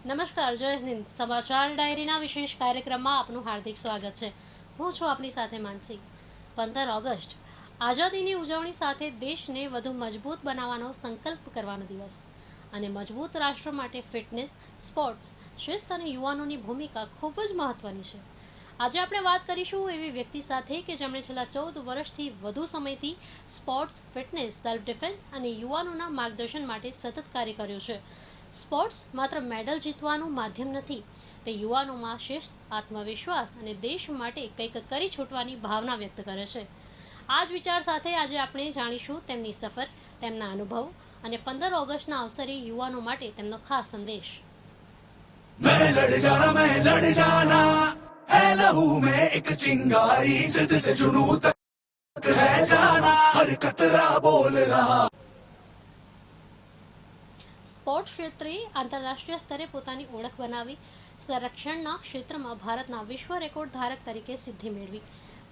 નમસ્કાર, જય હિન્દ. સમાચાર ડાયરીના વિશેષ કાર્યક્રમમાં આપનું હાર્દિક સ્વાગત છે. હું છું આપની સાથે માનસી. 15 ઓગસ્ટ આઝાદીની ઉજવણી સાથે દેશને વધુ મજબૂત બનાવવાનો સંકલ્પ કરવાનો દિવસ અને મજબૂત રાષ્ટ્ર માટે ફિટનેસ, સ્પોર્ટ્સ, શિસ્ત અને યુવાનોની ભૂમિકા ખૂબ જ મહત્વની છે. આજે આપણે વાત કરીશું એવી વ્યક્તિ સાથે કે જેમણે છેલ્લા 14 વર્ષથી વધુ સમયથી સ્પોર્ટ્સ, ફિટનેસ, સેલ્ફ ડિફેન્સ અને યુવાનોના માર્ગદર્શન માટે સતત કાર્ય કર્યું છે. સ્પોર્ટ્સ માત્ર મેડલ જીતવાનું માધ્યમ નથી, તે યુવાનોમાં શિસ્ત, આત્મવિશ્વાસ અને દેશ માટે કંઈક કરી છૂટવાની ભાવના વ્યક્ત કરે છે. આ જ વિચાર સાથે આજે આપણે જાણીશું તેમની સફર, તેમના અનુભવ અને 15 ઓગસ્ટના અવસરે યુવાનો માટે તેમનો ખાસ સંદેશ. मैं लड़ जाना, मैं लड़ जाना है लहू में एक चिंगारी, जिद से जुनून तक है जाना, हर कतरा बोल रहा. સ્પોર્ટ્સ ક્ષેત્રે આંતરરાષ્ટ્રીય સ્તરે પોતાની ઓળખ બનાવી, સંરક્ષણના ક્ષેત્રમાં ભારતના વિશ્વ રેકોર્ડ ધારક તરીકે સિદ્ધિ મેળવી,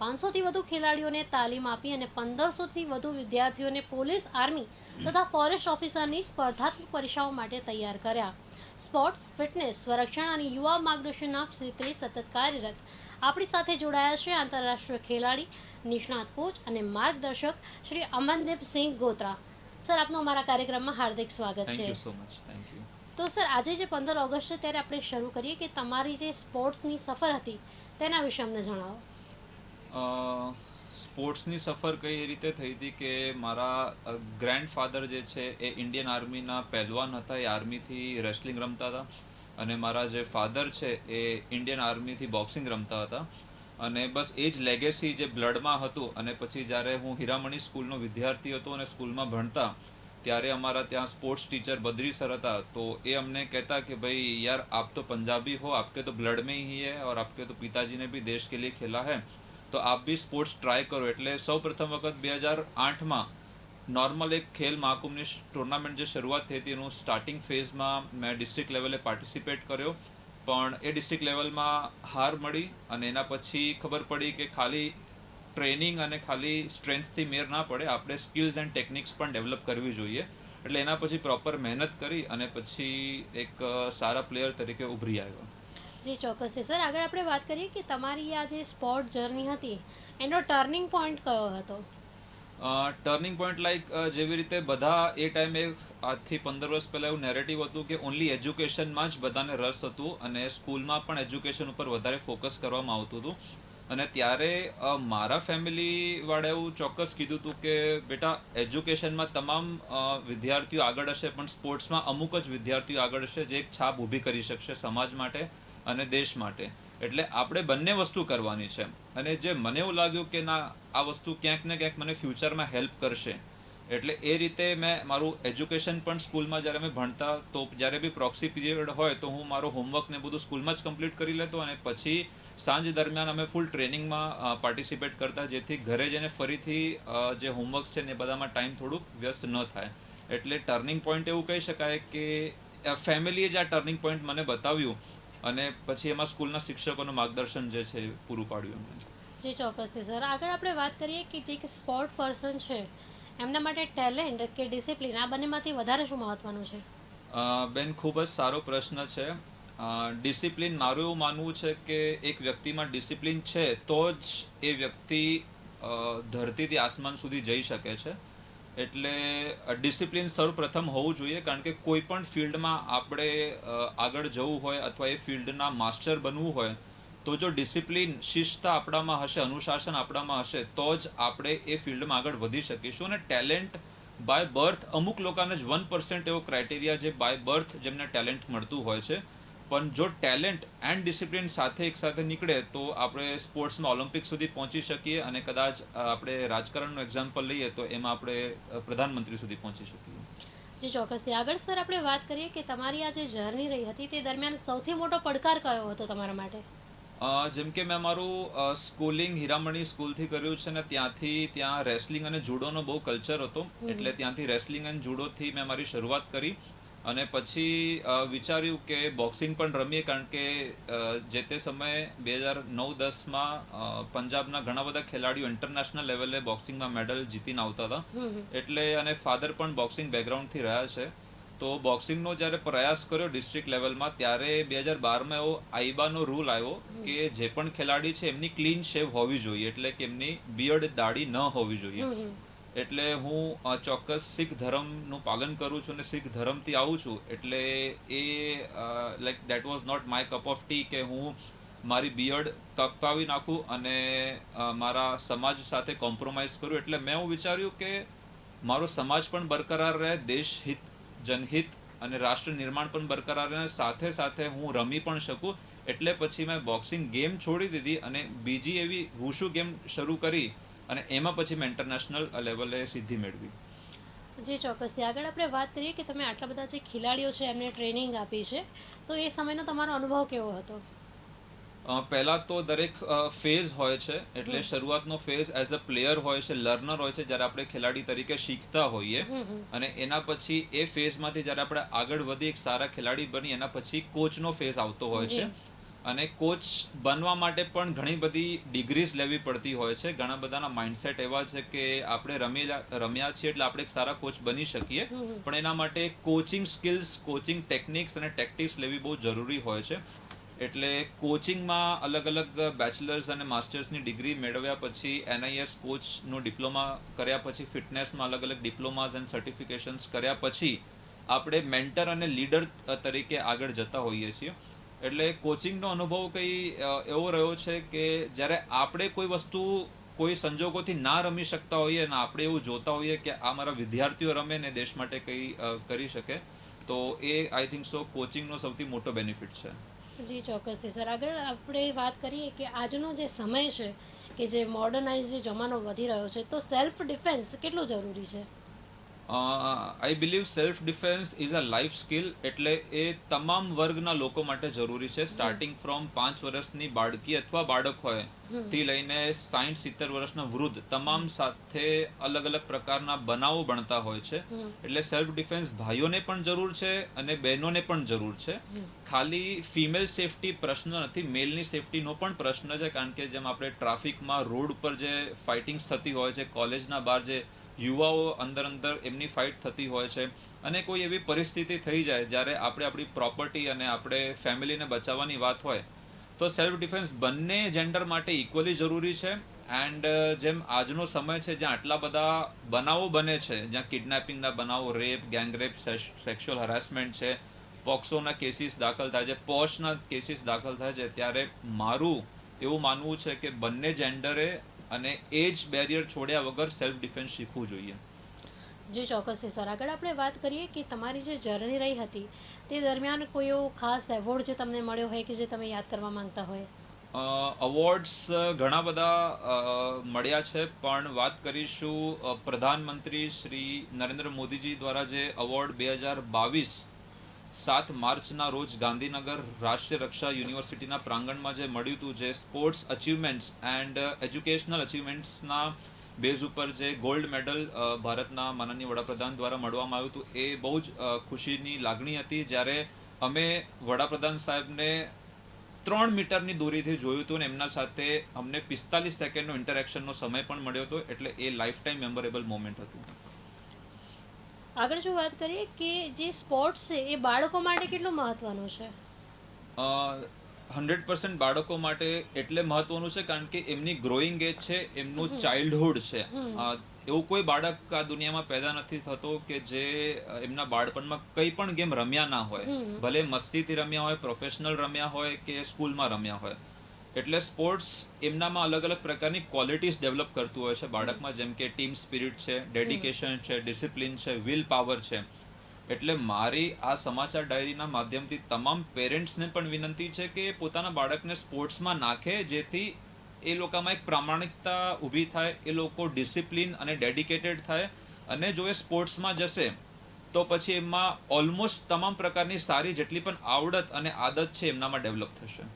500થી વધુ ખેલાડીઓને તાલીમ આપી અને 1500થી વધુ વિદ્યાર્થીઓને પોલીસ, આર્મી તથા ફોરેસ્ટ ઓફિસરની સ્પર્ધાત્મક પરીક્ષાઓ માટે તૈયાર કર્યા. સ્પોર્ટ્સ, ફિટનેસ, સંરક્ષણ અને યુવા માર્ગદર્શનના ક્ષેત્રે સતત કાર્યરત આપણી સાથે જોડાયા છે આંતરરાષ્ટ્રીય ખેલાડી, નિષ્ણાત કોચ અને માર્ગદર્શક શ્રી અમનદીપસિંહ ગોત્રા. સર, આપનું અમારા કાર્યક્રમમાં હાર્દિક સ્વાગત છે. Thank you so much. Thank you. તો સર, આજે જે 15 ઓગસ્ટ છે ત્યારે આપણે શરૂ કરીએ કે તમારી જે સ્પોર્ટ્સની સફર હતી તેના વિશે અમને જણાવો. સ્પોર્ટ્સની સફર કઈ રીતે થઈ હતી કે મારા ગ્રેન્ડફાધર જે છે એ ઇન્ડિયન આર્મીના પહેલવાન હતા, એ આર્મીથી રેસલિંગ રમતા હતા, અને મારા જે ફાધર છે એ ઇન્ડિયન આર્મીથી બોક્સિંગ રમતા હતા, અને બસ એ જ લેગેસી જે બ્લડમાં હતું. અને પછી જ્યારે હું હીરામણી સ્કૂલનો વિદ્યાર્થી હતો અને સ્કૂલમાં ભણતા ત્યારે અમારા ત્યાં સ્પોર્ટ્સ ટીચર બદ્રી સર હતા, તો એ અમને કહેતા કે ભાઈ યાર, આપ તો પંજાબી हो, आपके तो ब्लड में ही है और आपके तो पिताजी ने भी देश के लिए खेला है, तो आप भी स्पोर्ट्स ट्राય કરો. એટલે સૌ પ્રથમ વખત 2008માં નોર્મલ એક ખેલ મહાકુંભની ટુર્નામેન્ટ જે શરૂઆત થઈ હતી એનું સ્ટાર્ટિંગ ફેઝમાં મેં ડિસ્ટ્રિક્ટ લેવલે પાર્ટિસિપેટ કર્યો, પણ એ ડિસ્ટ્રિક્ટ લેવલમાં હાર મળી. અને એના પછી ખબર પડી કે ખાલી ટ્રેનિંગ અને ખાલી સ્ટ્રેન્થથી મેર ના પડે, આપણે સ્કિલ્સ એન્ડ ટેકનિક્સ પણ ડેવલપ કરવી જોઈએ. એટલે એના પછી પ્રોપર મહેનત કરી અને પછી એક સારા પ્લેયર તરીકે ઉભરી આવ્યો. જી ચોક્કસથી સર, આગળ આપણે વાત કરીએ કે તમારી આ જે સ્પોર્ટ જર્ની હતી એનો ટર્નિંગ પોઈન્ટ કયો હતો? ટર્નિંગ પોઈન્ટ લાઈક જેવી રીતે બધા એ ટાઈમે આજથી 15 વર્ષ પહેલાં એવું નેરેટિવ હતું કે ઓનલી એજ્યુકેશનમાં જ બધાને રસ હતું અને સ્કૂલમાં પણ એજ્યુકેશન ઉપર વધારે ફોકસ કરવામાં આવતું હતું. અને ત્યારે મારા ફેમિલીવાળા એવું ચોક્કસ કીધું હતું કે બેટા, એજ્યુકેશનમાં તમામ વિદ્યાર્થીઓ આગળ હશે, પણ સ્પોર્ટ્સમાં અમુક જ વિદ્યાર્થીઓ આગળ હશે જે એક છાપ ઊભી કરી શકશે સમાજ માટે અને દેશ માટે. એટલે આપણે બંને વસ્તુ કરવાની છે. અને જે મને એવું લાગ્યું કે ના, આ વસ્તુ ક્યાંક ને ક્યાંક મને ફ્યુચરમાં હેલ્પ કરશે, એટલે એ રીતે મેં મારું એજ્યુકેશન પણ સ્કૂલમાં જ્યારે અમે ભણતા તો જ્યારે બી પ્રોક્સી પીરિયડ હોય તો હું મારું હોમવર્ક ને બધું સ્કૂલમાં જ કમ્પ્લીટ કરી લેતો, અને પછી સાંજ દરમિયાન અમે ફૂલ ટ્રેનિંગમાં પાર્ટિસિપેટ કરતા, જેથી ઘરે જઈને ફરીથી જે હોમવર્ક્સ છે ને એ બધામાં ટાઈમ થોડુંક વ્યસ્ત ન થાય. એટલે ટર્નિંગ પોઈન્ટ એવું કહી શકાય કે ફેમિલીએ જ આ ટર્નિંગ પોઈન્ટ મને બતાવ્યું, અને પછી એમાં સ્કૂલના શિક્ષકોનું માર્ગદર્શન જે છે એ પૂરું પાડ્યું એમને. જી ચોક્કસથી સર, આગળ આપણે વાત કરીએ કે જે એક સ્પોર્ટ પર્સન છે એમના માટે ટેલેન્ટ કે ડિસિપ્લિન, આ બંનેમાંથી વધારે શું મહત્વનું છે? બેન, ખૂબ જ સારો પ્રશ્ન છે. ડિસિપ્લિન, મારું એવું માનવું છે કે એક વ્યક્તિમાં ડિસિપ્લિન છે તો જ એ વ્યક્તિ ધરતીથી આસમાન સુધી જઈ શકે છે. એટલે ડિસિપ્લિન સૌપ્રથમ હોવું જોઈએ, કારણ કે કોઈ પણ ફિલ્ડમાં આપણે આગળ જવું હોય અથવા એ ફિલ્ડના માસ્ટર બનવું હોય તો જો ડિસિપ્લિન, શિસ્ત આપણામાં હશે, અનુશાસન આપણામાં હશે તો જ આપણે એ ફિલ્ડમાં આગળ વધી શકીશું. અને ટેલેન્ટ બાય બર્થ, અમુક લોકોને જ 1% એવો ક્રાઇટેરિયા જે બાય બર્થ જેમને ટેલેન્ટ મળતું હોય છે, પણ જો ટેલેન્ટ એન્ડ ડિસિપ્લિન સાથે એક સાથે નીકળે તો આપણે સ્પોર્ટ્સમાં ઓલિમ્પિક સુધી પહોંચી શકીએ, અને કદાચ આપણે રાજકારણનું એક્ઝામ્પલ લઈએ તો એમાં આપણે પ્રધાનમંત્રી સુધી પહોંચી શકીએ. જી ચોક્કસથી. આગળ સર આપણે વાત કરીએ કે તમારી આ જે જર્ની રહી હતી તે દરમિયાન સૌથી મોટો પડકાર કયો હતો તમારા માટે? જેમ કે મેં મારું સ્કૂલિંગ હીરામણી સ્કૂલથી કર્યું છે, ને ત્યાં રેસલિંગ અને જુડોનો બહુ કલ્ચર હતો, એટલે ત્યાંથી રેસલિંગ અને જુડોથી મેં મારી શરૂઆત કરી. અને પછી વિચાર્યું કે બોક્સિંગ પણ રમીએ, કારણ કે જે તે સમયે 2009-10માં પંજાબના ઘણા બધા ખેલાડીઓ ઇન્ટરનેશનલ લેવલે બોક્સિંગમાં મેડલ જીતીને આવતા હતા. એટલે અને ફાધર પણ બોક્સિંગ બેકગ્રાઉન્ડથી રહ્યા છે, તો બોક્સિંગનો જ્યારે પ્રયાસ કર્યો ડિસ્ટ્રિક્ટ લેવલમાં ત્યારે 2012માં એવો આઈબાનો રૂલ આવ્યો કે જે પણ ખેલાડી છે એમની ક્લીન શેવ હોવી જોઈએ, એટલે કે એમની બિયર્ડ દાઢી ન હોવી જોઈએ. એટલે હું ચોક્કસ શીખ ધર્મનું પાલન કરું છું અને શીખ ધર્મથી આવું છું, એટલે એ like that was not my cup of tea કે હું મારી બિયર્ડ કપાવી નાખું અને મારા સમાજ સાથે કોમ્પ્રોમાઇઝ કરું. એટલે મેં એવું વિચાર્યું કે મારો સમાજ પણ બરકરાર રહે, દેશ હિત, જનહિત અને રાષ્ટ્ર નિર્માણ પણ બરકરાર રહે, સાથે સાથે હું રમી પણ શકું. એટલે પછી મેં બોક્સિંગ ગેમ છોડી દીધી અને બીજી એવી વુશુ ગેમ શરૂ કરી અને એમાં પછી મેં ઇન્ટરનેશનલ લેવલે સિદ્ધિ મેળવી. જી ચોક્કસથી. આગળ આપણે વાત કરીએ કે તમે આટલા બધા જે ખેલાડીઓ છે એમને ટ્રેનિંગ આપી છે, તો એ સમયનો તમારો અનુભવ કેવો હતો? પહેલાં તો દરેક ફેઝ હોય છે, એટલે શરૂઆતનો ફેઝ એઝ અ પ્લેયર હોય છે, લર્નર હોય છે, જ્યારે આપણે ખેલાડી તરીકે શીખતા હોઈએ, અને એના પછી એ ફેઝમાંથી જ્યારે આપણે આગળ વધી એક સારા ખેલાડી બની એના પછી કોચનો ફેઝ આવતો હોય છે. અને કોચ બનવા માટે પણ ઘણી બધી ડિગ્રીઝ લેવી પડતી હોય છે. ઘણા બધાના માઇન્ડસેટ એવા છે કે આપણે રમ્યા છીએ એટલે આપણે એક સારા કોચ બની શકીએ, પણ એના માટે કોચિંગ સ્કિલ્સ, કોચિંગ ટેકનિક્સ અને ટેક્ટિક્સ લેવી બહુ જરૂરી હોય છે. એટલે કોચિંગમાં અલગ અલગ બેચલર્સ અને માસ્ટર્સની ડિગ્રી મેળવ્યા પછી, NIS કોચનું ડિપ્લોમા કર્યા પછી, ફિટનેસમાં અલગ અલગ ડિપ્લોમાઝ એન્ડ સર્ટિફિકેશન્સ કર્યા પછી આપણે મેન્ટર અને લીડર તરીકે આગળ જતા હોઈએ છીએ. એટલે કોચિંગનો અનુભવ કંઈ એવો રહ્યો છે કે જ્યારે આપણે કોઈ વસ્તુ કોઈ સંજોગોથી ના રમી શકતા હોઈએ અને આપણે એવું જોતા હોઈએ કે આ મારા વિદ્યાર્થીઓ રમે ને દેશ માટે કંઈ કરી શકે, તો એ આઈ થિંક સો કોચિંગનો સૌથી મોટો બેનિફિટ છે. જી ચોક્કસથી સર. આગળ આપણે વાત કરીએ કે આજનો જે સમય છે કે જે મોડર્નાઇઝ જે જમાનો વધી રહ્યો છે, તો સેલ્ફ ડિફેન્સ કેટલું જરૂરી છે? I believe self defence is a life skill. એટલે એ તમામ વર્ગના લોકો માટે જરૂરી છે. સ્ટાર્ટિંગ ફ્રોમ 5 વર્ષની બાળકી અથવા બાળક હોય થી લઈને 60-70 વર્ષના વૃદ્ધ, તમામ સાથે અલગ અલગ પ્રકારના બનાવો બનતા હોય છે. એટલે સેલ્ફ ડિફેન્સ ભાઈઓને પણ જરૂર છે અને બહેનોને પણ જરૂર છે. ખાલી ફિમેલ સેફટી પ્રશ્ન નથી, મેલની સેફટીનો પણ પ્રશ્ન છે. કારણ કે જેમ આપણે ટ્રાફિકમાં રોડ ઉપર જે ફાઇટિંગ્સ થતી હોય છે, કોલેજના બહાર જે યુવાઓ અંદર એમની ફાઇટ થતી હોય છે, અને કોઈ એવી પરિસ્થિતિ થઈ જાય જ્યારે આપણે આપણી પ્રોપર્ટી અને આપણે ફેમિલીને બચાવવાની વાત હોય, તો સેલ્ફ ડિફેન્સ બંને જેન્ડર માટે ઇક્વલી જરૂરી છે. એન્ડ જેમ આજનો સમય છે જ્યાં આટલા બધા બનાવો બને છે, જ્યાં કિડનેપિંગના બનાવો, રેપ, ગેંગરેપ, સેક્સ્યુઅલ હરાસમેન્ટ છે, પોક્સોના કેસીસ દાખલ થાય છે, પોશના કેસીસ દાખલ થાય છે, ત્યારે મારું એવું માનવું છે કે બંને જેન્ડરે અને એજ બેરિયર છોડ્યા વગર સેલ્ફ ડિફેન્સ શીખવું જોઈએ. જી ચોક્કસથી સર. આગળ આપણે વાત કરીએ કે તમારી જે જર્ની રહી હતી તે દરમિયાન કોઈ એવો ખાસ એવોર્ડ જે તમને મળ્યો હોય કે જે તમે યાદ કરવા માંગતા હોય? અવોર્ડ્સ ઘણા બધા મળ્યા છે, પણ વાત કરીશું પ્રધાનમંત્રી શ્રી નરેન્દ્ર મોદીજી દ્વારા જે અવોર્ડ 2022 7 માર્ચના રોજ ગાંધીનગર રાષ્ટ્રીય રક્ષા યુનિવર્સિટીના પ્રાંગણમાં જે મળ્યું હતું, જે સ્પોર્ટ્સ અચીવમેન્ટ્સ એન્ડ એજ્યુકેશનલ અચીવમેન્ટ્સના બેઝ ઉપર જે ગોલ્ડ મેડલ ભારતના માનનીય વડાપ્રધાન દ્વારા મળવામાં આવ્યું હતું, એ બહુ જ ખુશીની લાગણી હતી. જ્યારે અમે વડાપ્રધાન સાહેબને 3 મીટરની દૂરીથી જોયું હતું અને એમના સાથે અમને 45 સેકન્ડનો ઇન્ટરેક્શનનો સમય પણ મળ્યો હતો. એટલે એ લાઈફ ટાઈમ મેમોરેબલ મોમેન્ટ હતું. આગળ જો વાત કરીએ કે જે સ્પોર્ટ્સ છે એ બાળકો માટે કેટલું મહત્વનું છે? 100% બાળકો માટે એટલે મહત્વનું છે કારણ કે એમની ગ્રોઈંગ એજ છે, એમનું ચાઇલ્ડહુડ છે. એવું કોઈ બાળક આ દુનિયામાં પેદા નથી થતો કે જે એમના બાળપણમાં કંઈ પણ ગેમ રમ્યા ના હોય, ભલે મસ્તીથી રમ્યા હોય, પ્રોફેશનલ રમ્યા હોય કે સ્કૂલમાં રમ્યા હોય. એટલે સ્પોર્ટ્સ એમનામાં અલગ અલગ પ્રકારની ક્વોલિટીઝ ડેવલપ કરતું હોય છે બાળકમાં, જેમ કે ટીમ સ્પિરિટ છે, ડેડિકેશન છે, ડિસિપ્લિન છે, વિલ પાવર છે. એટલે મારી આ સમાચાર ડાયરીના માધ્યમથી તમામ પેરેન્ટ્સને પણ વિનંતી છે કે પોતાના બાળકને સ્પોર્ટ્સમાં નાખે, જેથી એ લોકોમાં એક પ્રામાણિકતા ઊભી થાય, એ લોકો ડિસિપ્લિન અને ડેડિકેટેડ થાય, અને જો એ સ્પોર્ટ્સમાં જશે તો પછી એમાં ઓલમોસ્ટ તમામ પ્રકારની સારી જેટલી પણ આવડત અને આદત છે એમનામાં ડેવલપ થશે.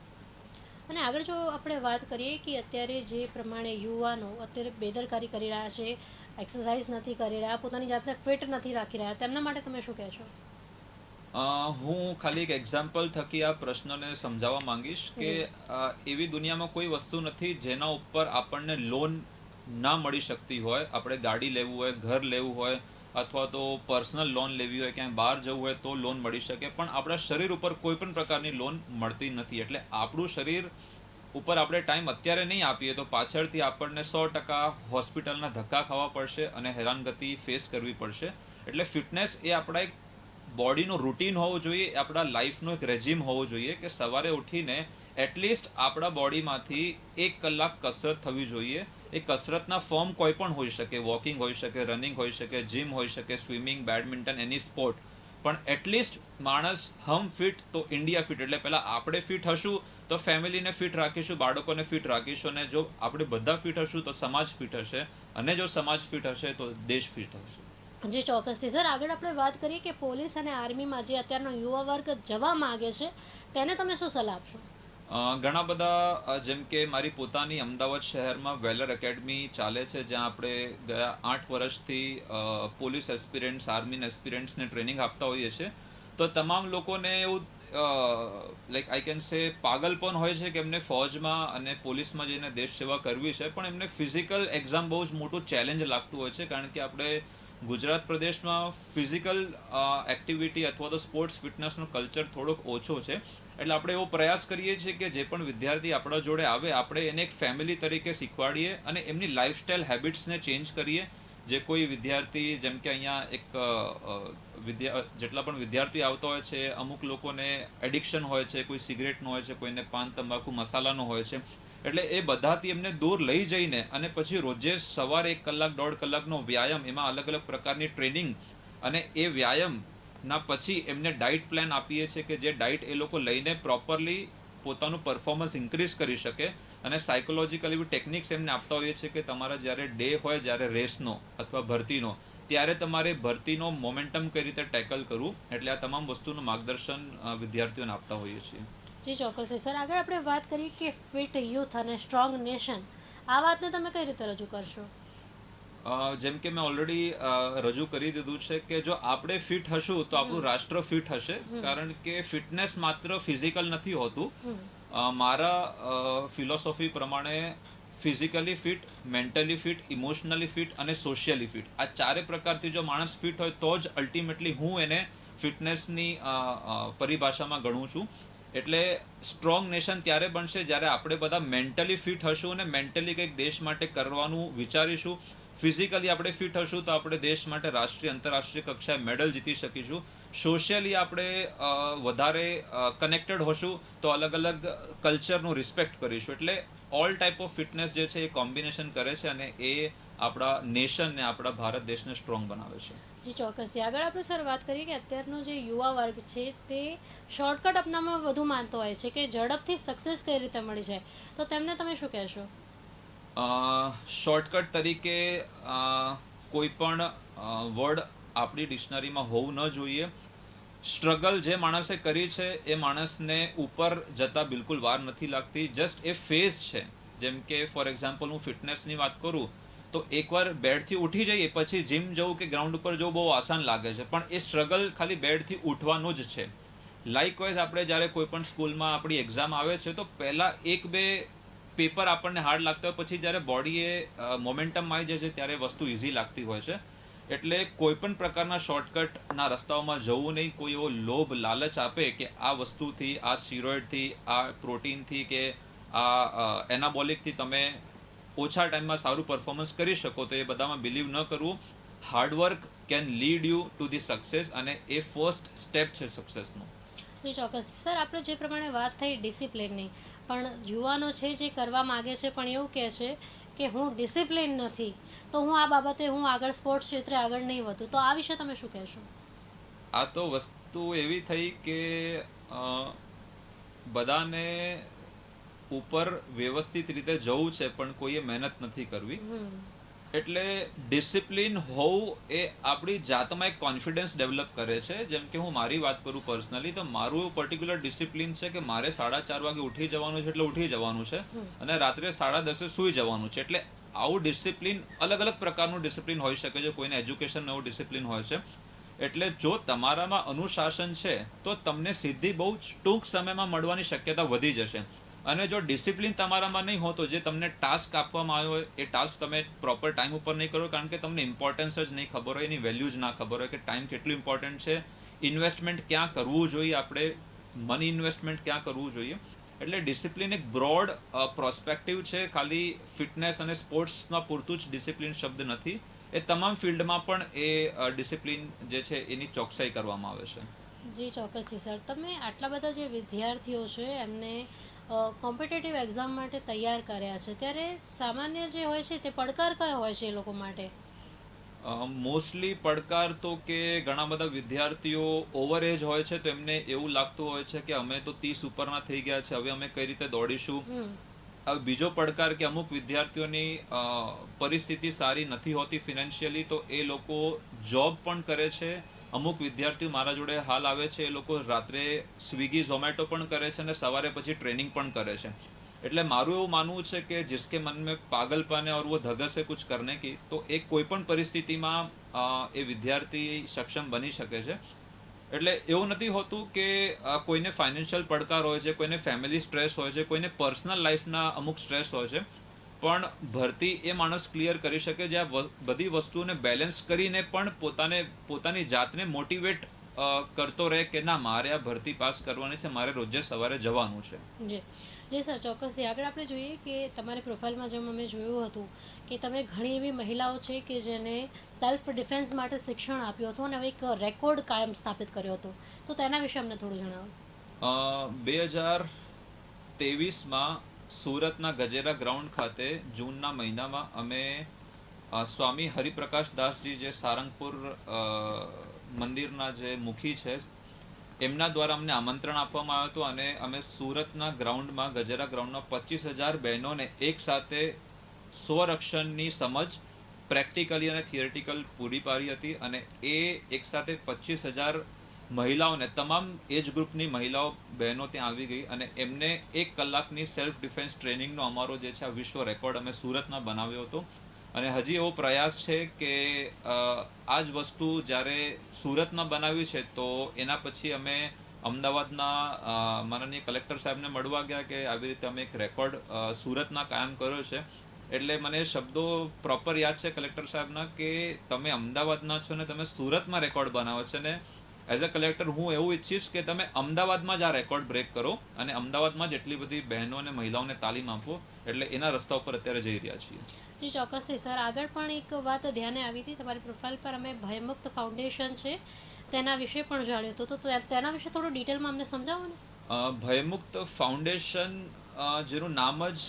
અને આગળ જો આપણે વાત કરીએ કે અત્યારે જે પ્રમાણે યુવાનો અત્યારે બેદરકારી કરી રહ્યા છે, એક્સરસાઇઝ નથી કરી રહ્યા, પોતાની જાતને ફિટ નથી રાખી રહ્યા, તેમના માટે તમે શું કહેશો? હું ખાલી એક એક્ઝામ્પલ થકી આ પ્રશ્નને સમજાવવા માંગીશ કે એવી દુનિયામાં કોઈ વસ્તુ નથી જેના ઉપર આપણને લોન ના મળી શકતી હોય. આપણે ગાડી લેવું હોય, ઘર લેવું હોય, અથવા તો પર્સનલ લોન લેવી હોય, ક્યાંય બહાર જવું હોય તો લોન મળી શકે, પણ આપણા શરીર ઉપર કોઈ પણ પ્રકારની લોન મળતી નથી. એટલે આપણું શરીર ઉપર આપણે ટાઈમ અત્યારે નહીં આપીએ તો પાછળથી આપણને 100% હોસ્પિટલના ધક્કા ખાવા પડશે અને હેરાનગતિ ફેસ કરવી પડશે. એટલે ફિટનેસ એ આપણા એક બોડીનું રૂટીન હોવું જોઈએ, આપણા લાઈફનો એક રેજીમ હોવો જોઈએ કે સવારે ઉઠીને એટલીસ્ટ આપણા બોડીમાંથી 1 કલાક કસરત થવી જોઈએ. એ કસરતના ફોર્મ કોઈ પણ હોઈ શકે, વોકિંગ હોઈ શકે, રનિંગ હોઈ શકે, જીમ હોઈ શકે, સ્વિમિંગ, બેડમિન્ટન, એની સ્પોર્ટ. પણ એટલીસ્ટ માણસ હમ ફિટ તો ઇન્ડિયા ફિટ. એટલે પહેલાં આપણે ફિટ હશું તો ફેમિલીને ફિટ રાખીશું, બાળકોને ફિટ રાખીશું, અને જો આપણે બધા ફિટ હશું તો સમાજ ફિટ હશે, અને જો સમાજ ફિટ હશે તો દેશ ફિટ હશે. જી ચોક્કસથી સર, આગળ આપણે વાત કરીએ કે પોલીસ અને આર્મીમાં જે અત્યારનો યુવા વર્ગ જવા માગે છે તેને તમે શું સલાહ આપશો? ઘણા બધા, જેમ કે મારી પોતાની અમદાવાદ શહેરમાં વેલર એકેડમી ચાલે છે, જ્યાં આપણે ગયા 8 વર્ષથી પોલીસ એસ્પિરન્ટ્સ, આર્મી એસ્પિરન્ટ્સને ટ્રેનિંગ આપતા હોઈએ છીએ. તો તમામ લોકોને એવું લાઈક આઈ કેન સે પાગલપન હોય છે કે એમને ફોજમાં અને પોલીસમાં જઈને દેશ સેવા કરવી છે, પણ એમને ફિઝિકલ એક્ઝામ બહુ જ મોટું ચેલેન્જ લાગતું હોય છે, કારણ કે આપણે ગુજરાત પ્રદેશમાં ફિઝિકલ એક્ટિવિટી અથવા તો સ્પોર્ટ્સ ફિટનેસનો કલ્ચર થોડોક ઓછો છે. એટલે આપણે એવો પ્રયાસ કરીએ છીએ કે જે પણ વિદ્યાર્થી આપણા જોડે આવે, આપણે એને એક ફેમિલી તરીકે શીખવાડીએ અને એમની લાઇફસ્ટાઇલ હેબિટ્સને ચેન્જ કરીએ. જે કોઈ વિદ્યાર્થી, જેમ કે અહીંયા જેટલા પણ વિદ્યાર્થી આવતા હોય છે, અમુક લોકોને એડિક્શન હોય છે, કોઈ સિગરેટનો હોય છે, કોઈને પાન, તંબાકુ, મસાલાનો હોય છે. એટલે એ બધાથી એમને દૂર લઈ જઈને અને પછી રોજે સવારે 1 કલાક 1.5 કલાકનો વ્યાયામ, એમાં અલગ અલગ પ્રકારની ટ્રેનિંગ, અને એ વ્યાયામના પછી એમને ડાઇટ પ્લાન આપીએ છીએ કે જે ડાઇટ એ લોકો લઈને પ્રોપરલી પોતાનું પરફોર્મન્સ ઇન્ક્રીઝ કરી શકે. અને સાયકોલોજીકલ એવી ટેકનિક્સ એમને આપતા હોઈએ છીએ કે તમારા જ્યારે ડે હોય, જ્યારે રેસનો અથવા ભરતીનો, ત્યારે તમારે ભરતીનો મોમેન્ટમ કઈ રીતે ટેકલ કરવું. એટલે આ તમામ વસ્તુનું માર્ગદર્શન વિદ્યાર્થીઓને આપતા હોઈએ છીએ. જી ચોક્કસ સર, આગળ આપણે વાત કરીએ કે ફિટ યુથ અને સ્ટ્રોંગ નેશન, આ વાતને તમે કઈ રીતે રજૂ કરશો? જેમ કે મેં ઓલરેડી રજૂ કરી દીધું છે કે જો આપણે ફિટ હશું તો આપણું રાષ્ટ્ર ફિટ હશે. કારણ કે ફિટનેસ માત્ર ફિઝિકલ નથી હોતું. મારા ફિલોસોફી પ્રમાણે physically fit, mentally fit, emotionally fit અને સોશિયલી ફિટ, આ ચારે પ્રકારથી જો માણસ ફિટ હોય તો જ અલ્ટિમેટલી હું એને ફિટનેસની પરિભાષામાં ગણું છું. એટલે સ્ટ્રોંગ નેશન ત્યારે બનશે જ્યારે આપણે બધા મેન્ટલી ફિટ હશું અને મેન્ટલી કંઈક દેશ માટે કરવાનું વિચારીશું. ફિઝિકલી આપણે ફિટ હશું તો આપણે દેશ માટે રાષ્ટ્રીય, આંતરરાષ્ટ્રીય કક્ષાએ મેડલ જીતી શકીશું. સોશિયલી આપણે વધારે કનેક્ટેડ હોશું તો અલગ અલગ કલ્ચરનું રિસ્પેક્ટ કરીશું. એટલે ઓલ ટાઈપ ઓફ ફિટનેસ જે છે એ કોમ્બિનેશન કરે છે અને એ આપણા નેશનને, આપણા ભારત દેશને સ્ટ્રોંગ બનાવે છે. જી ચોક્કસથી, આગળ આપણે સર વાત કરીએ કે અત્યારનો જે યુવા વર્ગ છે તે શોર્ટકટ અપનાવવામાં વધુ માનતો હોય છે કે ઝડપથી સક્સેસ કઈ રીતે મળી જાય, તો તેમને તમે શું કહેશો? શોર્ટકટ તરીકે કોઈ પણ વર્ડ આપણી ડિક્શનરીમાં હોવું ન જોઈએ. સ્ટ્રગલ જે માણસે કરી છે એ માણસને ઉપર જતાં બિલકુલ વાર નથી લાગતી. જસ્ટ એ ફેઝ છે. જેમ કે ફોર એક્ઝામ્પલ હું ફિટનેસની વાત કરું તો એકવાર બેડથી ઉઠી જઈએ પછી જીમ જવું કે ગ્રાઉન્ડ ઉપર જવું બહુ આસાન લાગે છે, પણ એ સ્ટ્રગલ ખાલી બેડથી ઉઠવાનું જ છે. લાઇકવાઇઝ આપણે જ્યારે કોઈ પણ સ્કૂલમાં આપણી એક્ઝામ આવે છે તો પહેલાં 1-2 પેપર આપણને હાર્ડ લાગતા હોય, પછી જ્યારે બોડીએ મોમેન્ટમ આવી જાય છે ત્યારે વસ્તુ ઇઝી લાગતી હોય છે. એટલે કોઈ પણ પ્રકારના શોર્ટકટના રસ્તાઓમાં જવું નહીં. કોઈ એવો લોભ લાલચ આપે કે આ વસ્તુથી, આ સ્ટીરોઇડથી, આ પ્રોટીનથી કે આ એનાબોલિકથી તમે ઓછા ટાઈમમાં સારું પરફોર્મન્સ કરી શકો, તો એ બધામાં બિલીવ ન કરવું. Hard work can lead you to the success, અને એ ફર્સ્ટ સ્ટેપ છે સક્સેસનું. જી ચોક્કસ સર, આપણે જે પ્રમાણે વાત થઈ ડિસિપ્લિનની, પણ યુવાનો છે જે કરવા માગે છે પણ એવું કહે છે કે હું ડિસિપ્લિન નથી, તો હું આ બાબતે આગળ સ્પોર્ટ્સ ક્ષેત્રે આગળ નહીં વધું, તો આ વિશે તમે શું કહેશો? આ તો વસ્તુ એવી થઈ કે બધાને ઉપર વ્યવસ્થિત રીતે જવું છે પણ કોઈએ મહેનત નથી કરવી. એટલે ડિસિપ્લિન હોવું એ આપણી જાતમાં એક કોન્ફિડન્સ ડેવલપ કરે છે. જેમ કે હું મારી વાત કરું પર્સનલી, તો મારું પર્ટિક્યુલર ડિસિપ્લિન છે કે મારે 4:30 વાગે ઉઠી જવાનું છે, એટલે ઉઠી જવાનું છે, અને રાત્રે 10:30 સૂઈ જવાનું છે. એટલે આવું ડિસિપ્લિન, અલગ અલગ પ્રકારનું ડિસિપ્લિન હોઈ શકે છે. કોઈને એજ્યુકેશનનું એવું ડિસિપ્લિન હોય છે. એટલે જો તમારામાં અનુશાસન છે તો તમને સિદ્ધિ બહુ જ ટૂંક સમયમાં મળવાની શક્યતા વધી જશે. અને જો ડિસિપ્લિન તમારામાં નહીં હોય તો જે તમને ટાસ્ક આપવામાં આવ્યો હોય એ ટાસ્ક તમે પ્રોપર ટાઈમ ઉપર નહીં કરો, કારણ કે તમને ઇમ્પોર્ટન્સ જ નહીં ખબર હોય, એની વેલ્યુ જ ના ખબર હોય કે ટાઈમ કેટલું ઇમ્પોર્ટન્ટ છે, ઇન્વેસ્ટમેન્ટ ક્યાં કરવું જોઈએ, આપણે મની ઇન્વેસ્ટમેન્ટ ક્યાં કરવું જોઈએ. એટલે ડિસિપ્લિન એક બ્રોડ પ્રોસ્પેક્ટિવ છે, ખાલી ફિટનેસ અને સ્પોર્ટ્સમાં પૂરતું જ ડિસિપ્લિન શબ્દ નથી, એ તમામ ફિલ્ડમાં પણ એ ડિસિપ્લિન જે છે એની ચોકસાઈ કરવામાં આવે છે. જી ચોક્કસથી સર. તમે આટલા બધા જે વિદ્યાર્થીઓ છે એમને કોમ્પિટિટિવ એક્ઝામ માટે તૈયાર કર્યા છે, ત્યારે સામાન્ય જે હોય છે તે પડકાર કયો હોય છે એ લોકો માટે? મોસ્ટલી પડકાર તો કે ઘણા બધા વિદ્યાર્થીઓ ઓવર એજ હોય છે, તો એમને એવું લાગતું હોય છે કે અમે તો 30 ઉપરના થઈ ગયા છે, હવે અમે કઈ રીતે દોડીશું. હવે બીજો પડકાર કે અમુક વિદ્યાર્થીઓની પરિસ્થિતિ સારી નથી હોતી ફિનાન્શિયલી, તો એ લોકો જોબ પણ કરે છે. અમુક વિદ્યાર્થીઓ મારા જોડે હાલ આવે છે, એ લોકો રાત્રે સ્વિગી ઝોમેટો પણ કરે છે અને સવારે પછી ટ્રેનિંગ પણ કરે છે. એટલે મારું એવું માનવું છે કે जिसके मन में पागलपन है और वो धगस है कुछ करने की, તો એ કોઈ પણ પરિસ્થિતિમાં એ વિદ્યાર્થી સક્ષમ બની શકે છે. એટલે એવું નથી હોતું કે કોઈને ફાઇનાન્શિયલ પડકાર હોય છે, કોઈને ફેમિલી સ્ટ્રેસ હોય છે, કોઈને પર્સનલ લાઈફના અમુક સ્ટ્રેસ હોય છે, પણ ભરતી એ માણસ ક્લિયર કરી શકે જે આ બધી વસ્તુને બેલેન્સ કરીને પણ પોતાની જાતને મોટિવેટ કરતો રહે કે ના, મારે આ ભરતી પાસ કરવાની છે, મારે રોજે સવારે જવાનું છે. જી જી સર, ચોક્કસથી. આગળ આપણે જોઈએ કે તમારી પ્રોફાઇલમાં જેમ અમે જોયું હતું કે તમે ઘણી એવી મહિલાઓ છે કે જેને સેલ્ફ ડિફેન્સ માટે શિક્ષણ આપ્યું હતું અને હવે એક રેકોર્ડ કાયમ સ્થાપિત કર્યો હતો, તો તેના વિશે અમને થોડું જણાવો. 2023માં સુરતના ગજેરા ગ્રાઉન્ડ ખાતે જૂનના મહિનામાં અમે સ્વામી હરિપ્રકાશ દાસજી જે સારંગપુર મંદિરના જે મુખી છે એમના દ્વારા અમને આમંત્રણ આપવામાં આવ્યું હતું અને અમે સુરતના ગ્રાઉન્ડમાં ગજેરા ગ્રાઉન્ડમાં 25,000 બહેનોને એક સાથે સ્વરક્ષણની સમજ પ્રેક્ટિકલી અને થિયરિટિકલ પૂરી પાડી હતી. અને એ એક સાથે 25,000 મહિલાઓને, તમામ એજ ગ્રુપની મહિલાઓ બહેનો ત્યાં આવી ગઈ અને એમને 1 કલાકની સેલ્ફ ડિફેન્સ ટ્રેનિંગનો અમારો જે છે આ વિશ્વ રેકોર્ડ અમે સુરતમાં બનાવ્યો હતો. અને હજી એવો પ્રયાસ છે કે આ જ વસ્તુ જ્યારે સુરતમાં બનાવી છે તો એના પછી અમે અમદાવાદના માનનીય કલેક્ટર સાહેબને મળવા ગયા કે આવી રીતે અમે એક રેકોર્ડ સુરતમાં કાયમ કર્યો છે. એટલે મને શબ્દો પ્રોપર યાદ છે કલેક્ટર સાહેબના કે તમે અમદાવાદના છો ને તમે સુરતમાં રેકોર્ડ બનાવો છે, ને એઝ અ કલેક્ટર હું એવું ઈચ્છીશ કે તમે અમદાવાદમાં જ આ રેકોર્ડ બ્રેક કરો અને અમદાવાદમાં જ એટલી બધી બહેનો અને મહિલાઓને તાલીમ આપો. એટલે એના રસ્તા ઉપર અત્યારે જઈ રહ્યા છીએ. જી ચોક્કસથી સર. આગળ પણ એક વાત ધ્યાને આવી હતી, તમારી પ્રોફાઇલ પર અમે ભયમુક્ત ફાઉન્ડેશન છે તેના વિશે પણ જાણ્યું હતું, તો તેના વિશે થોડું ડિટેલમાં અમને સમજાવો ને. ભયમુક્ત ફાઉન્ડેશન જેનું નામ જ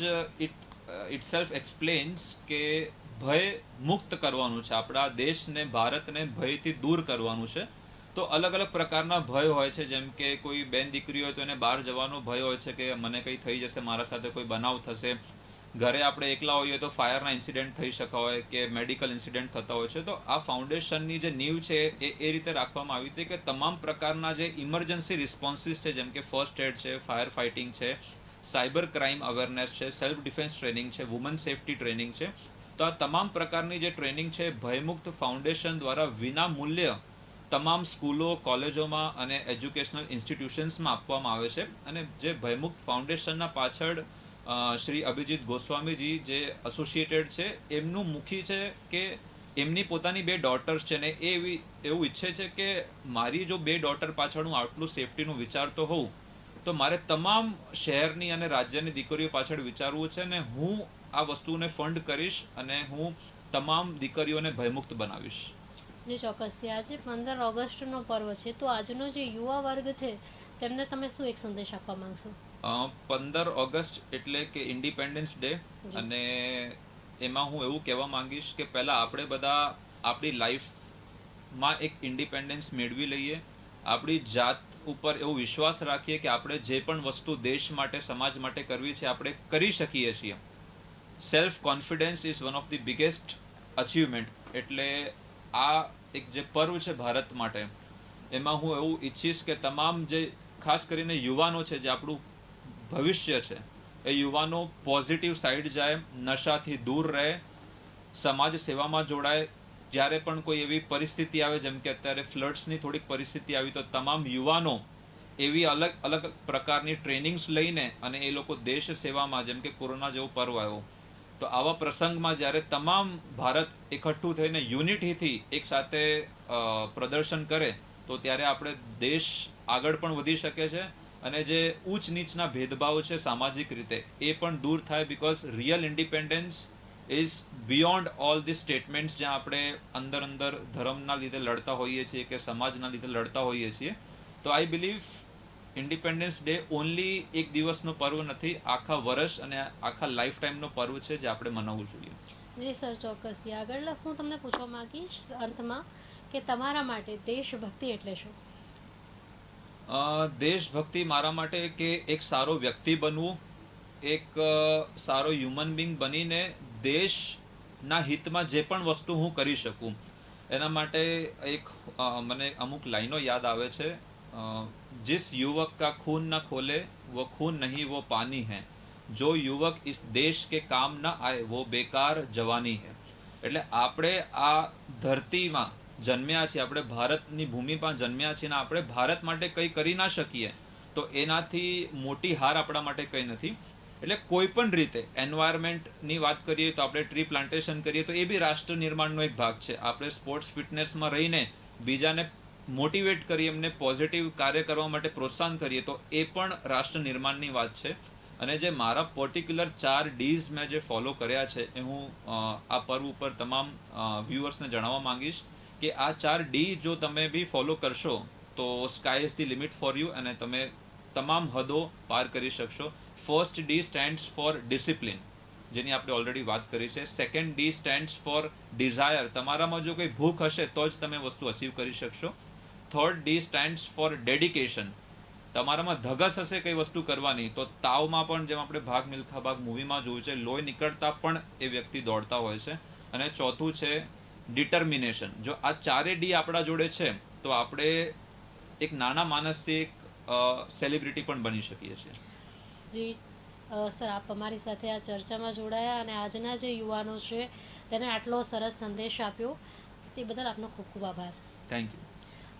ઇટ સેલ્ફ એક્સપ્લેન્સ કે ભય મુક્ત કરવાનું છે, આપણા દેશને, ભારતને ભયથી દૂર કરવાનું છે. તો અલગ અલગ પ્રકારના ભય હોય છે, જેમ કે કોઈ બેન દીકરી હોય તો એને બહાર જવાનો ભય હોય છે કે મને કંઈ થઈ જશે, મારા સાથે કોઈ બનાવ થશે. ઘરે આપણે એકલા હોઈએ તો ફાયરના ઇન્સિડન્ટ થઈ શકતા હોય કે મેડિકલ ઇન્સિડન્ટ થતા હોય છે. તો આ ફાઉન્ડેશનની જે નીવ છે એ રીતે રાખવામાં આવી હતી કે તમામ પ્રકારના જે ઇમરજન્સી રિસ્પોન્સીસ છે, જેમ કે ફર્સ્ટ એડ છે, ફાયર ફાઇટિંગ છે, સાયબર ક્રાઇમ અવેરનેસ છે, સેલ્ફ ડિફેન્સ ટ્રેનિંગ છે, વુમન સેફટી ટ્રેનિંગ છે, તો આ તમામ પ્રકારની જે ટ્રેનિંગ છે ભયમુક્ત ફાઉન્ડેશન દ્વારા વિના મૂલ્ય તમામ સ્કૂલો, કોલેજોમાં અને એજ્યુકેશનલ ઇન્સ્ટિટ્યુશન્સમાં આપવામાં આવે છે. અને જે ભયમુક્ત ફાઉન્ડેશનના પાછળ શ્રી અભિજીત ગોસ્વામીજી જે એસોસિએટેડ છે એમનું મુખી છે કે એમની પોતાની 2 ડોટર્સ છે ને એ એવું ઈચ્છે છે કે મારી જો 2 ડોટર પાછળ હું આટલું સેફટીનું વિચારતો હોઉં તો મારે તમામ શહેરની અને રાજ્યની દીકરીઓ પાછળ વિચારવું છે ને હું આ વસ્તુને ફંડ કરીશ અને હું તમામ દીકરીઓને ભયમુક્ત બનાવીશ. જી ચોક્કસથી. આજે 15 ઓગસ્ટનો પર્વ છે, તો આજનો જે યુવા વર્ગ છે તેમને તમે શું એક સંદેશ આપવા માંગશો? 15 ઓગસ્ટ એટલે કે ઇન્ડિપેન્ડન્સ ડે, અને એમાં હું એવું કહેવા માંગીશ કે પહેલાં આપણે બધા આપણી લાઈફમાં એક ઇન્ડિપેન્ડન્સ મેળવી લઈએ, આપણી જાત ઉપર એવો વિશ્વાસ રાખીએ કે આપણે જે પણ વસ્તુ દેશ માટે, સમાજ માટે કરવી છે આપણે કરી શકીએ છીએ. Self confidence is one of the biggest achievement. એટલે આ એક જે પર્વ છે ભારત માટે, એમાં હું એવું ઈચ્છીશ કે તમામ જે ખાસ કરીને યુવાનો છે, જે આપણું ભવિષ્ય છે, એ યુવાનો પોઝિટિવ સાઈડ જાય, નશાથી દૂર રહે, સમાજ સેવામાં જોડાય. જ્યારે પણ કોઈ એવી પરિસ્થિતિ આવે, જેમ કે અત્યારે ફ્લડ્સની થોડીક પરિસ્થિતિ આવી, તો તમામ યુવાનો એવી અલગ અલગ પ્રકારની ટ્રેનિંગ્સ લઈને અને એ લોકો દેશ સેવામાં, જેમ કે કોરોના જેવો પર્વ આવ્યો, તો આવા પ્રસંગમાં જ્યારે તમામ ભારત એકઠું થઈને યુનિટીથી એક સાથે પ્રદર્શન કરે, તો ત્યારે આપણે દેશ આગળ પણ વધી શકે છે અને જે ઊંચ નીચના ભેદભાવ છે સામાજિક રીતે એ પણ દૂર થાય. Because real independence is beyond all the statements જ્યાં આપણે અંદર ધર્મના લીધે લડતા હોઈએ છીએ કે સમાજના લીધે લડતા હોઈએ છીએ. તો I believe independence day only એક દિવસનો પર્વ નથી, આખા વર્ષ અને આખા લાઈફ ટાઈમનો પર્વ છે જે આપણે મનાવવું જોઈએ. જી સર, ચોક્કસથી. આગળ હું તમને પૂછવા માંગીશ અંતમાં કે તમારા માટે દેશભક્તિ એટલે શું? દેશભક્તિ મારા માટે કે એક સારો વ્યક્તિ બનવું, એક સારો હ્યુમન બિંગ બનીને દેશના હિતમાં જે પણ વસ્તુ હું કરી શકું એના માટે એક મને અમુક લાઈનો યાદ આવે છે. जिस युवक का खून न खोले वो खून नहीं वो पानी है, जो युवक इस देश के काम न आए वो बेकार जवानी है. એટલે આપણે આ ધરતીમાં જન્મ્યા છીએ, આપણે ભારતની ભૂમિમાં જન્મ્યા છીએ અને આપણે ભારત માટે કંઈ કરી ના શકીએ તો એનાથી મોટી હાર આપણા માટે કંઈ નથી. એટલે કોઈ પણ રીતે એન્વાયરમેન્ટની વાત કરીએ તો આપણે ટ્રી પ્લાન્ટેશન કરીએ તો એ બી રાષ્ટ્ર નિર્માણનો એક ભાગ છે. આપણે સ્પોર્ટ્સ ફિટનેસમાં રહીને બીજાને મોટિવેટ કરીએ, એમને પોઝિટિવ કાર્ય કરવા માટે પ્રોત્સાહન કરીએ તો એ પણ રાષ્ટ્ર નિર્માણની વાત છે. અને જે મારા પર્ટિક્યુલર 4 Ds મેં જે ફોલો કર્યા છે એ હું આ પર્વ ઉપર તમામ વ્યુઅર્સને જણાવવા માંગીશ કે આ 4 D જો તમે બી ફોલો કરશો તો sky is the limit for you અને તમે તમામ હદો પાર કરી શકશો. First D stands for discipline, જેની આપણે ઓલરેડી વાત કરી છે. Second D stands for desire, તમારામાં જો કંઈ ભૂખ હશે તો જ તમે વસ્તુ અચીવ કરી શકશો. Third D stands for dedication, તમારામાં ધગસ હશે કઈ વસ્તુ કરવાની તો તાવમાં પણ, જેમ આપણે ભાગ મિલ્ખા ભાગ મૂવીમાં જોયું છે, લોહી નીકળતા પણ એ વ્યક્તિ દોડતા હોય છે. અને ચોથું છે ડિટર્મિનેશન. જો આ 4 D આપણા જોડે છે તો આપણે એક નાના માણસથી એક સેલિબ્રિટી પણ બની શકીએ છીએ. જી સર, આપ અમારી સાથે આ ચર્ચામાં જોડાયા અને આજના જે યુવાનો છે તેને આટલો સરસ સંદેશ આપ્યો તે બદલ આપનો ખૂબ ખૂબ આભાર. Thank you.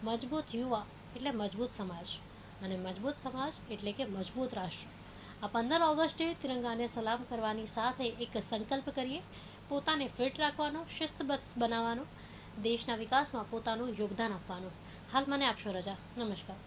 મજબૂત યુવા એટલે મજબૂત સમાજ અને મજબૂત સમાજ એટલે કે મજબૂત રાષ્ટ્ર. આ 15 ઓગસ્ટે તિરંગાને સલામ કરવાની સાથે એક સંકલ્પ કરીએ, પોતાને ફિટ રાખવાનો, શિસ્તબદ્ધ બનાવવાનો, દેશના વિકાસમાં પોતાનું યોગદાન આપવાનું. હાલ મને આપશો રજા. નમસ્કાર.